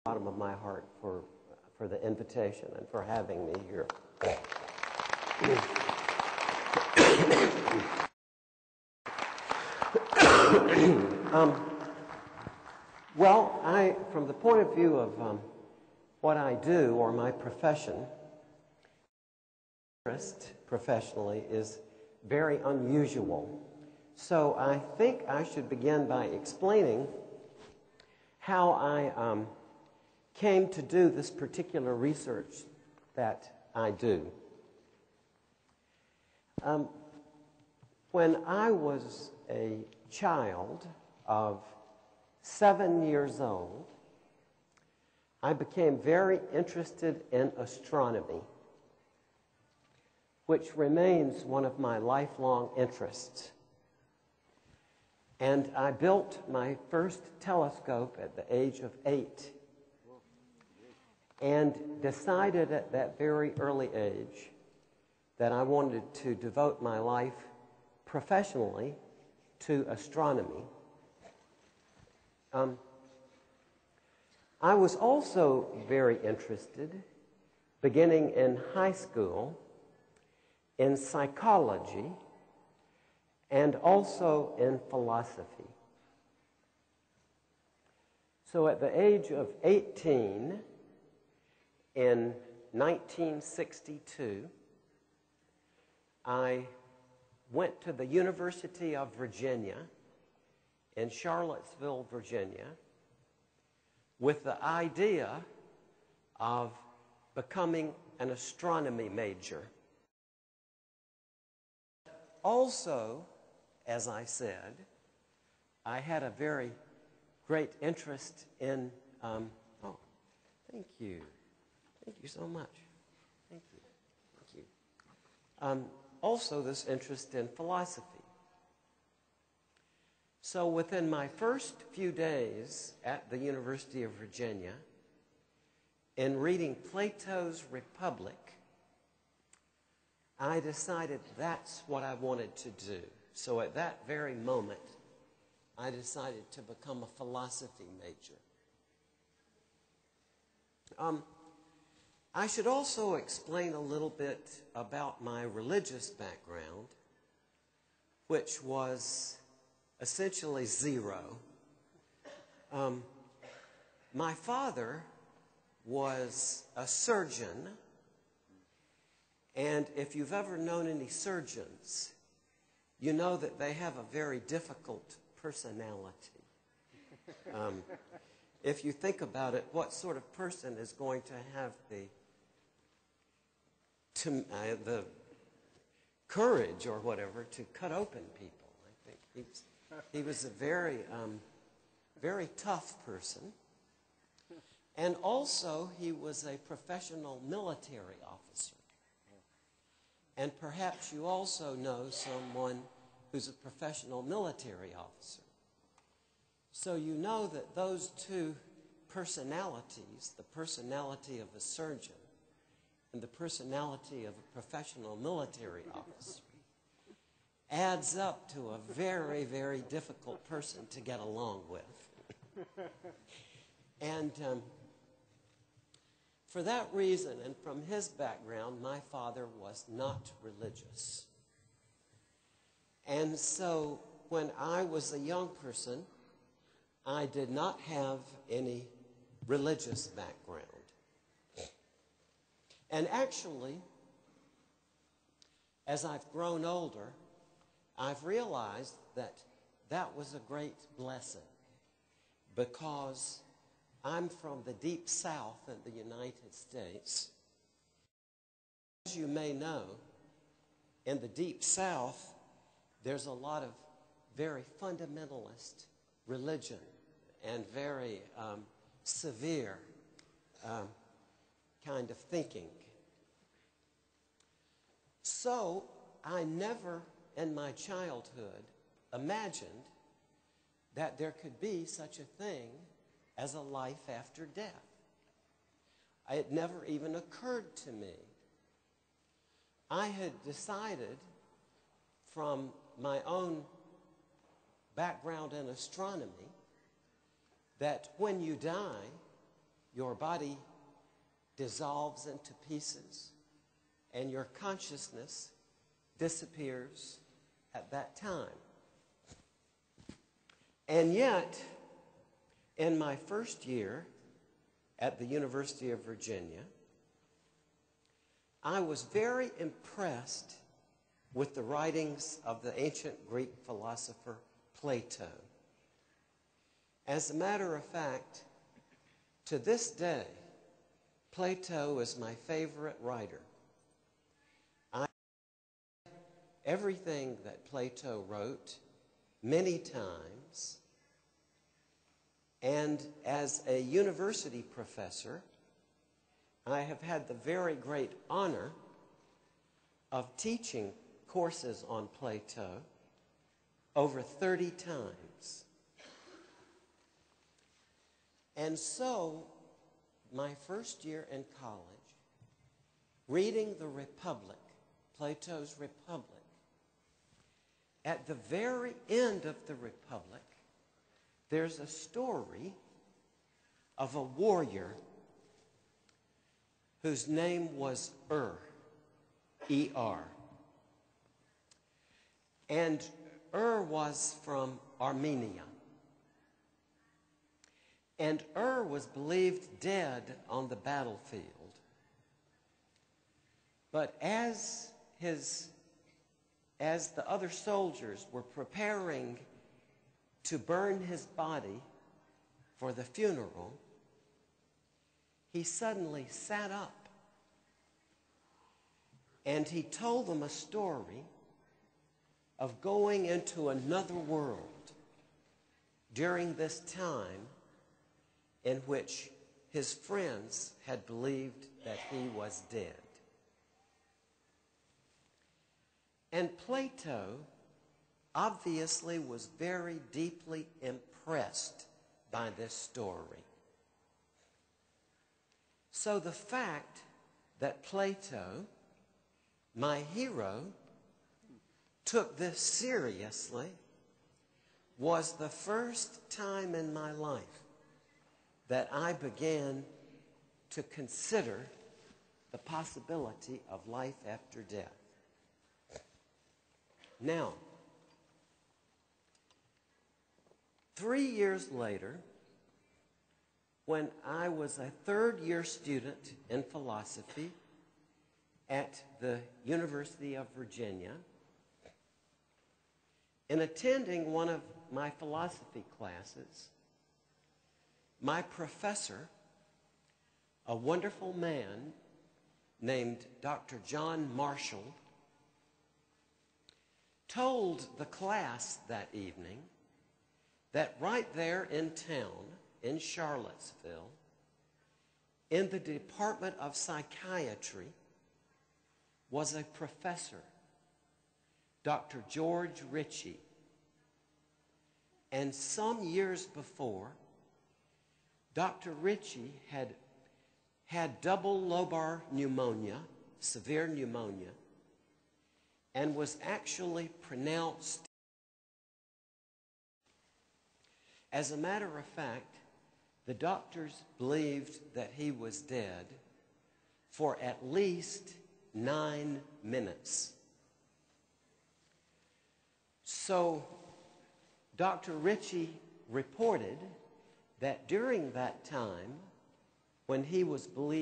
Bottom of my heart for the invitation and for having me here. Well, from the point of view of what I do or my profession, interest professionally is very unusual. So I think I should begin by explaining how I came to do this particular research that I do. When I was a child of 7 years old, I became very interested in astronomy, which remains one of my lifelong interests. And I built my first telescope at the age of 8 and decided at that very early age that I wanted to devote my life professionally to astronomy. I was also very interested, beginning in high school, in psychology and also in philosophy. So at the age of 18, in 1962, I went to the University of Virginia in Charlottesville, Virginia, with the idea of becoming an astronomy major. Also, as I said, I had a very great interest in, thank you. Thank you so much. Thank you. Thank you. Also, this interest in philosophy. So within my first few days at the University of Virginia, in reading Plato's Republic, I decided that's what I wanted to do. So at that very moment, I decided to become a philosophy major. I should also explain a little bit about my religious background, which was essentially zero. My father was a surgeon, and if you've ever known any surgeons, you know that they have a very difficult personality. If you think about it, what sort of person is going to have the courage or whatever to cut open people? I think he was a very, very tough person. And also, he was a professional military officer. And perhaps you also know someone who's a professional military officer. So you know that those two personalities, the personality of a surgeon and the personality of a professional military officer, adds up to a very, very difficult person to get along with. And for that reason, and from his background, my father was not religious. And so when I was a young person, I did not have any religious background. And actually, as I've grown older, I've realized that that was a great blessing, because I'm from the deep south in the United States. As you may know, in the deep south, there's a lot of very fundamentalist religion and very severe kind of thinking. So I never in my childhood imagined that there could be such a thing as a life after death. It never even occurred to me. I had decided from my own background in astronomy that when you die, your body dissolves into pieces and your consciousness disappears at that time. And yet, in my first year at the University of Virginia, I was very impressed with the writings of the ancient Greek philosopher Plato. As a matter of fact, to this day, Plato is my favorite writer. I read everything that Plato wrote many times, and as a university professor, I have had the very great honor of teaching courses on Plato over 30 times. And so, my first year in college, reading the Republic, Plato's Republic, at the very end of the Republic, there's a story of a warrior whose name was E-R. And was from Armenia. And was believed dead on the battlefield. But as the other soldiers were preparing to burn his body for the funeral, he suddenly sat up and he told them a story of going into another world during this time in which his friends had believed that he was dead. And Plato obviously was very deeply impressed by this story. So the fact that Plato, my hero, took this seriously was the first time in my life that I began to consider the possibility of life after death. Now, 3 years later, when I was a third-year student in philosophy at the University of Virginia, in attending one of my philosophy classes, my professor, a wonderful man named Dr. John Marshall, told the class that evening that right there in town, in Charlottesville, in the Department of Psychiatry, was a professor, Dr. George Ritchie. And some years before, Dr. Ritchie had double lobar pneumonia, severe pneumonia, and was actually pronounced. As a matter of fact, the doctors believed that he was dead for at least 9 minutes. So Dr. Ritchie reported that during that time, when he was believed